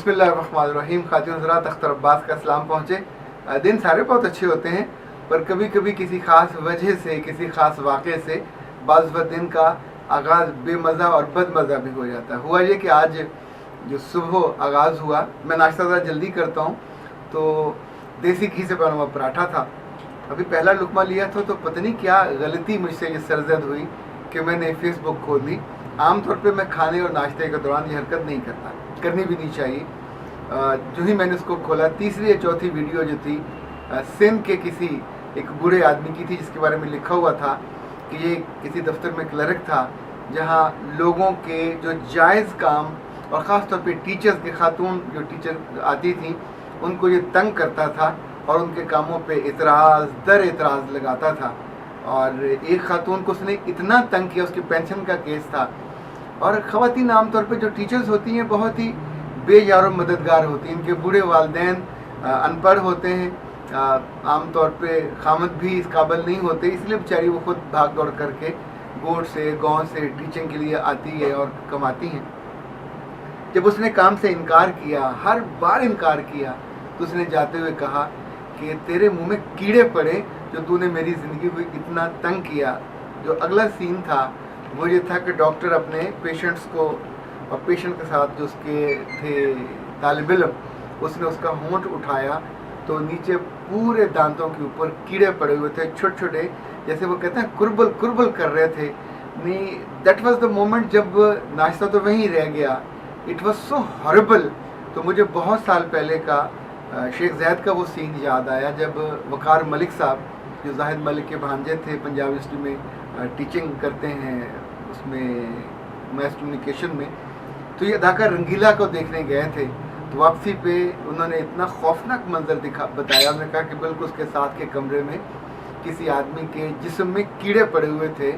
बिस्मिल्लाहिर्रहमानिर्रहीम। खातिन हज़रात, अख्तर अब्बास का सलाम पहुँचे। दिन सारे बहुत अच्छे होते हैं, पर कभी कभी किसी ख़ास वजह से, किसी ख़ास वाक़े से बाज़ वक़्त दिन का आगाज़ बेमज़ा और बदमज़ा भी हो जाता है। हुआ ये कि आज जो सुबह आगाज़ हुआ, मैं नाश्ता ज़रा जल्दी करता हूँ, तो देसी घी से बना हुआ पराठा था। अभी पहला लुकमा लिया था तो पता नहीं क्या गलती मुझसे ये सरजद हुई कि मैंने फेसबुक खोल ली। आम तौर पे मैं खाने और नाश्ते के दौरान ये हरकत नहीं करता, करनी भी नहीं चाहिए। जो ही मैंने उसको खोला, तीसरी या चौथी वीडियो जो थी सिंध के किसी एक बूढ़े आदमी की थी, जिसके बारे में लिखा हुआ था कि ये किसी दफ्तर में क्लर्क था, जहाँ लोगों के जो जायज़ काम और ख़ास तौर पे टीचर्स के, खातून जो टीचर आती थी, उनको ये तंग करता था और उनके कामों पे इतराज़ दर इतराज़ लगाता था। और एक खातून को उसने इतना तंग किया, उसकी पेंशन का केस था। और ख़वातीन आमतौर पे जो टीचर्स होती हैं बहुत ही बेयारो मददगार होती हैं। इनके बूढ़े वालिदैन अनपढ़ होते हैं, आमतौर पे खामद भी इस काबिल नहीं होते, इसलिए बेचारी वो खुद भाग दौड़ करके बोर्ड से, गांव से टीचिंग के लिए आती है और कमाती हैं। जब उसने काम से इनकार किया, हर बार इनकार किया, तो उसने जाते हुए कहा कि तेरे मुंह में कीड़े पड़े जो तूने मेरी ज़िंदगी को इतना तंग किया। जो अगला सीन था वो ये था कि डॉक्टर अपने पेशेंट्स को, और पेशेंट के साथ जो उसके थे तालिब इल्म, उसने उसका होंठ उठाया तो नीचे पूरे दांतों के ऊपर कीड़े पड़े हुए थे, छोटे छोटे, जैसे वो कहते हैं कुरबल कुरबल कर रहे थे। नहीं, दैट वाज द मोमेंट जब नाश्ता तो वहीं रह गया। It was so horrible. तो मुझे बहुत साल पहले का शेख ज़ैद का वो सीन याद आया, जब वकार मलिक साहब, जो जाहिद मलिक के भांजे थे, पंजाब यूनिवर्सिटी में टीचिंग करते हैं, उसमें मैथ कम्युनिकेशन में, तो ये अदाकार रंगीला को देखने गए थे। तो वापसी पे उन्होंने इतना खौफनाक मंजर बताया। उन्होंने कहा कि बिल्कुल उसके साथ के कमरे में किसी आदमी के जिस्म में कीड़े पड़े हुए थे,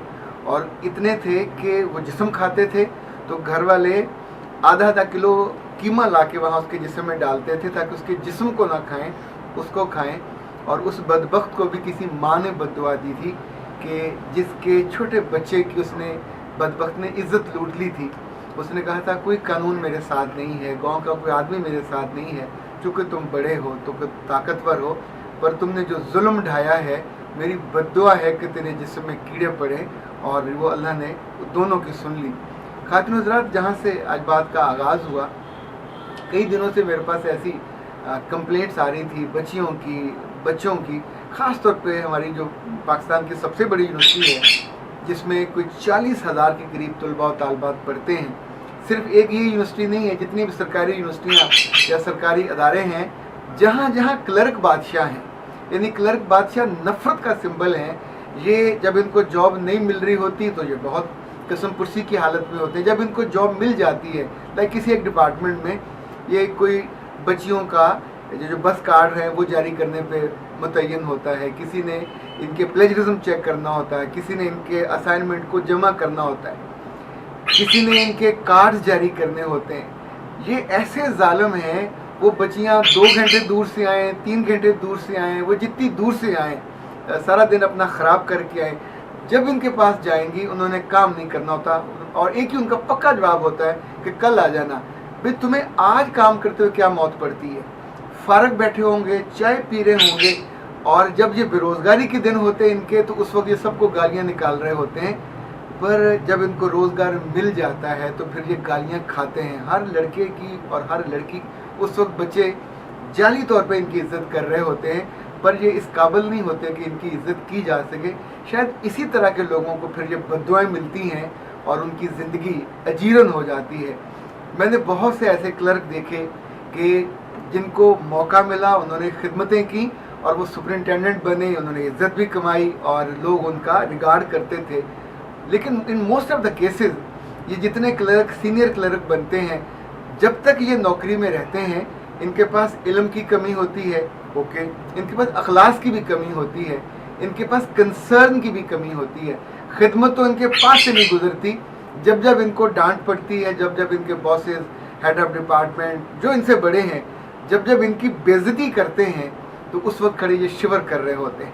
और इतने थे कि वो जिस्म खाते थे तो घर वाले आधा आधा किलो कीमा ला के वहाँ उसके जिस्म में डालते थे ताकि उसके जिस्म को ना खाएं, उसको खाएं। और उस बदबख्त को भी किसी माँ ने बद्दुआ दी थी कि जिसके छोटे बच्चे की उसने, बदबख्त ने, इज्जत लूट ली थी। उसने कहा था कोई कानून मेरे साथ नहीं है, गांव का कोई आदमी मेरे साथ नहीं है, चूँकि तुम बड़े हो, तुम ताकतवर हो, पर तुमने जो जुल्म ढाया है, मेरी बद्दुआ है कि तेरे जिस्म में कीड़े पड़े। और वो अल्लाह ने दोनों की सुन ली। खातिन हज़रात, जहाँ से आज बात का आगाज़ हुआ, कई दिनों से मेरे पास ऐसी कंप्लेंट्स आ रही थी बच्चों की, ख़ास तौर पे हमारी जो पाकिस्तान की सबसे बड़ी यूनिवर्सिटी है, जिसमें कोई 40,000 के करीब तलबा और तालबात पढ़ते हैं। सिर्फ एक ये यूनिवर्सिटी नहीं है, जितनी भी सरकारी यूनिवर्सिटियाँ या सरकारी अदारे हैं, जहाँ जहाँ क्लर्क बादशाह हैं, यानी क्लर्क बादशाह नफ़रत का सिंबल हैं। ये जब इनको जॉब नहीं मिल रही होती तो ये बहुत कसम पुरसी की हालत में होते हैं। जब इनको जॉब मिल जाती है, लाइक किसी एक डिपार्टमेंट में, ये कोई बच्चियों का जो बस कार्ड है वो जारी करने पे मुतय्यन होता है, किसी ने इनके प्लेजरिज्म चेक करना होता है, किसी ने इनके असाइनमेंट को जमा करना होता है, किसी ने इनके कार्ड्स जारी करने होते हैं। ये ऐसे जालिम हैं, वो बच्चियाँ 2 घंटे दूर से आएँ, 3 घंटे दूर से आएँ, वो जितनी दूर से आएँ, सारा दिन अपना ख़राब करके आएँ, जब इनके पास जाएंगी उन्होंने काम नहीं करना होता, और एक ही उनका पक्का जवाब होता है कि कल आ जाना। भाई, तुम्हें आज काम करते हुए क्या मौत पड़ती है? फारग बैठे होंगे, चाय पी रहे होंगे, और जब ये बेरोज़गारी के दिन होते हैं इनके, तो उस वक्त ये सबको गालियाँ निकाल रहे होते हैं। पर जब इनको रोज़गार मिल जाता है तो फिर ये गालियाँ खाते हैं, हर लड़के की और हर लड़की। उस वक्त बच्चे जाली तौर पे इनकी इज्जत कर रहे होते हैं, पर ये इस काबिल नहीं होते कि इनकी इज्जत की जा सके। शायद इसी तरह के लोगों को फिर ये बद्दुआएं मिलती हैं और उनकी ज़िंदगी अजीरन हो जाती है। मैंने बहुत से ऐसे क्लर्क देखे कि जिनको मौका मिला, उन्होंने खिदमतें की और वो सुपरिटेंडेंट बने, उन्होंने इज्जत भी कमाई और लोग उनका रिगार्ड करते थे। लेकिन in most of the cases ये जितने क्लर्क, सीनियर क्लर्क बनते हैं, जब तक ये नौकरी में रहते हैं, इनके पास इल्म की कमी होती है, ओके, इनके पास अखलास की भी कमी होती है, इनके पास कंसर्न की भी कमी होती है। खिदमत तो इनके पास से नहीं गुजरती। जब जब इनको डांट पड़ती है, जब जब इनके बॉसेस, हेड ऑफ डिपार्टमेंट जो इनसे बड़े हैं, जब जब इनकी बेइज्जती करते हैं, तो उस वक्त खड़े ये शिवर कर रहे होते हैं।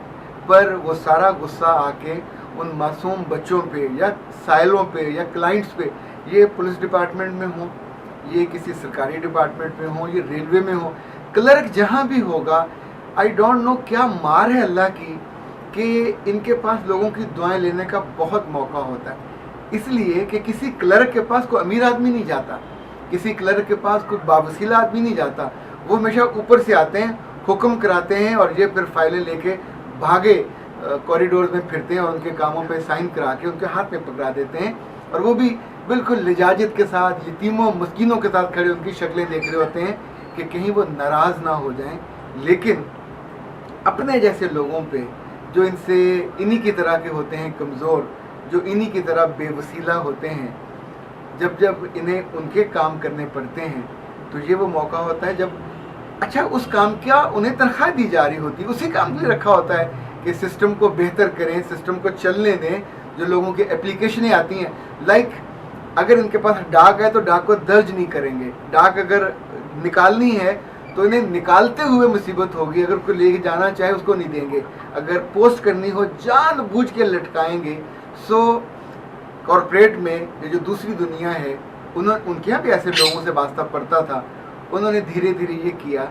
पर वो सारा गुस्सा आके उन मासूम बच्चों पे या साइलों पे या क्लाइंट्स पे, ये पुलिस डिपार्टमेंट में हो, یہ کسی سرکاری ڈپارٹمنٹ میں ہو، یہ ریلوے میں ہو، کلرک جہاں بھی ہوگا، آئی ڈونٹ نو کیا مار ہے اللہ کی کہ ان کے پاس لوگوں کی دعائیں لینے کا بہت موقع ہوتا ہے. اس لیے کہ کسی کلرک کے پاس کوئی امیر آدمی نہیں جاتا، کسی کلرک کے پاس کوئی باوسیلہ آدمی نہیں جاتا. وہ ہمیشہ اوپر سے آتے ہیں، حکم کراتے ہیں، اور یہ پھر فائلیں لے کے بھاگے کوریڈورز میں پھرتے ہیں اور ان کے کاموں پہ سائن کرا کے ان کے ہاتھ میں پکڑا دیتے ہیں. اور وہ بھی بالکل لجاجت کے ساتھ، یتیموں مسکینوں کے ساتھ کھڑے ان کی شکلیں دیکھ رہے ہوتے ہیں کہ کہیں وہ ناراض نہ ہو جائیں. لیکن اپنے جیسے لوگوں پہ جو ان سے انہی کی طرح کے ہوتے ہیں کمزور، جو انہی کی طرح بے وسیلہ ہوتے ہیں، جب انہیں ان کے کام کرنے پڑتے ہیں تو یہ وہ موقع ہوتا ہے جب اچھا اس کام کیا انہیں تنخواہ دی جا رہی ہوتی ہے، اسی کام کے لیے رکھا ہوتا ہے کہ سسٹم کو بہتر کریں، سسٹم کو چلنے دیں. جو لوگوں کی اپلیکیشنیں آتی ہیں، لائک اگر ان کے پاس ڈاک ہے تو ڈاک کو درج نہیں کریں گے، ڈاک اگر نکالنی ہے تو انہیں نکالتے ہوئے مصیبت ہوگی، اگر کوئی لے کے جانا چاہے اس کو نہیں دیں گے، اگر پوسٹ کرنی ہو جان بوجھ کے لٹکائیں گے. سو کارپوریٹ میں یہ جو دوسری دنیا ہے، ان کے یہاں بھی ایسے لوگوں سے واسطہ پڑتا تھا. انہوں نے دھیرے دھیرے یہ کیا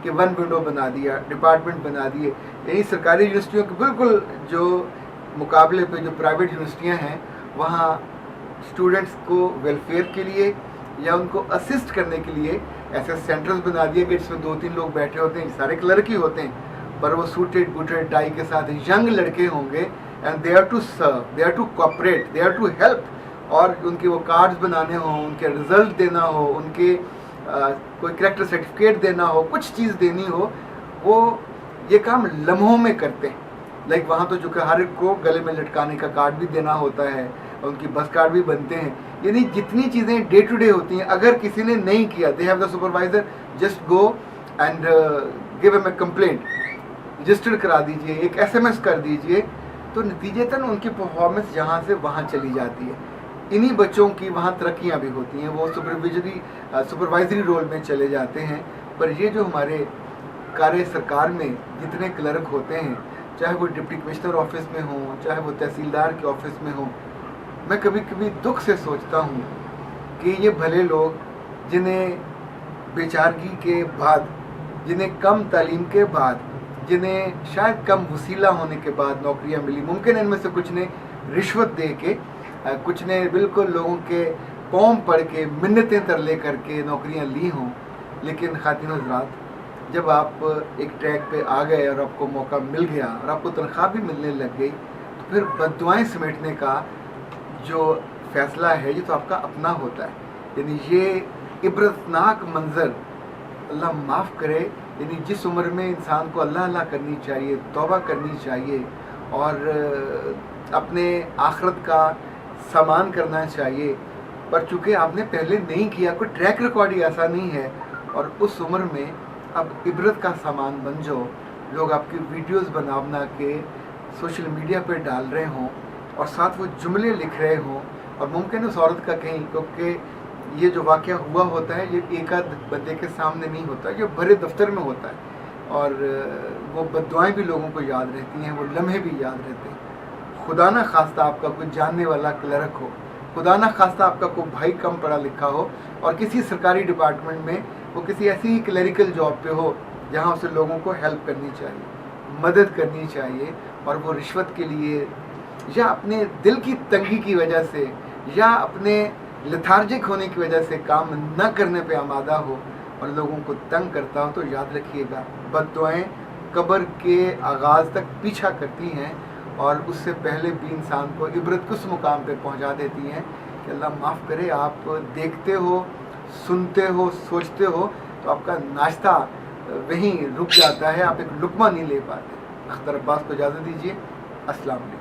کہ ون ونڈو بنا دیا، ڈپارٹمنٹ بنا دیے. یعنی سرکاری یونیورسٹیوں کے بالکل جو مقابلے پہ جو پرائیویٹ یونیورسٹیاں ہیں، وہاں اسٹوڈنٹس کو ویلفیئر کے لیے یا ان کو اسسٹ کرنے کے لیے ایسے سینٹرز بنا دیے کہ جس میں 2-3 لوگ بیٹھے ہوتے ہیں، سارے کلرک ہی ہوتے ہیں، پر وہ سوٹیڈ بوٹیڈ ٹائی کے ساتھ ینگ لڑکے ہوں گے. And they are to serve, they are to cooperate, they are to help. اور ان کے وہ کارڈز بنانے ہوں، ان کے رزلٹ دینا ہو، ان کے کوئی کریکٹر سرٹیفکیٹ دینا ہو، کچھ چیز دینی ہو، وہ یہ کام لمحوں میں کرتے ہیں. لائک وہاں تو جو کہ ہر ایک کو گلے میں لٹکانے کا کارڈ بھی دینا ہوتا ہے، ان کی بس کارڈ بھی بنتے ہیں. یعنی جتنی چیزیں ڈے ٹو ڈے ہوتی ہیں، اگر کسی نے نہیں کیا، they have the supervisor, just go and give them a complaint, register کرا دیجئے، ایک SMS کر دیجئے، تو نتیجتاً ان کی پرفارمنس جہاں سے وہاں چلی جاتی ہے. انہی بچوں کی وہاں ترقیاں بھی ہوتی ہیں، وہ سپروائزری رول میں چلے جاتے ہیں. پر یہ جو ہمارے کار سرکار میں جتنے کلرک ہوتے ہیں، چاہے وہ ڈپٹی کمشنر آفس میں ہوں، چاہے وہ تحصیلدار کے آفس میں ہوں، میں کبھی کبھی دکھ سے سوچتا ہوں کہ یہ بھلے لوگ جنہیں بیچارگی کے بعد، جنہیں کم تعلیم کے بعد، جنہیں شاید کم وسیلہ ہونے کے بعد نوکریاں ملی، ممکن ان میں سے کچھ نے رشوت دے کے، کچھ نے بالکل لوگوں کے پاؤں پڑ کے منتیں ترلے کر کے نوکریاں لی ہوں. لیکن خواتین حضرات، جب آپ ایک ٹریک پہ آ گئے اور آپ کو موقع مل گیا اور آپ کو تنخواہ بھی ملنے لگ گئی، تو پھر بددعائیں سمیٹنے کا جو فیصلہ ہے یہ تو آپ کا اپنا ہوتا ہے. یعنی یہ عبرتناک منظر، اللہ معاف کرے، یعنی جس عمر میں انسان کو اللہ اللہ کرنی چاہیے، توبہ کرنی چاہیے اور اپنے آخرت کا سامان کرنا چاہیے، پر چونکہ آپ نے پہلے نہیں کیا، کوئی ٹریک ریکارڈ ہی ایسا نہیں ہے، اور اس عمر میں اب عبرت کا سامان بن جاؤ. لوگ آپ کی ویڈیوز بنا کے سوشل میڈیا پہ ڈال رہے ہوں اور ساتھ وہ جملے لکھ رہے ہوں، اور ممکن اس عورت کا کہیں، کیونکہ یہ جو واقعہ ہوا ہوتا ہے یہ ایک آدھ بندے کے سامنے نہیں ہوتا، یہ بھرے دفتر میں ہوتا ہے، اور وہ بددعائیں بھی لوگوں کو یاد رہتی ہیں، وہ لمحے بھی یاد رہتے ہیں. خدا نہ خواستہ آپ کا کوئی جاننے والا کلرک ہو، خدا نہ خواستہ آپ کا کوئی بھائی کم پڑھا لکھا ہو اور کسی سرکاری ڈپارٹمنٹ میں وہ کسی ایسی ہی کلیریکل جاب پہ ہو جہاں اسے لوگوں کو ہیلپ کرنی چاہیے، مدد کرنی چاہیے، اور وہ رشوت کے لیے یا اپنے دل کی تنگی کی وجہ سے یا اپنے لتھارجک ہونے کی وجہ سے کام نہ کرنے پہ آمادہ ہو اور لوگوں کو تنگ کرتا ہو، تو یاد رکھیے گا بددعائیں قبر کے آغاز تک پیچھا کرتی ہیں، اور اس سے پہلے بھی انسان کو عبرت کس مقام پہ پہنچا دیتی ہیں کہ اللہ معاف کرے. آپ دیکھتے ہو، سنتے ہو، سوچتے ہو تو آپ کا ناشتہ وہیں رک جاتا ہے، آپ ایک لقمہ نہیں لے پاتے. اختر عباس کو اجازت دیجیے. السلام علیکم.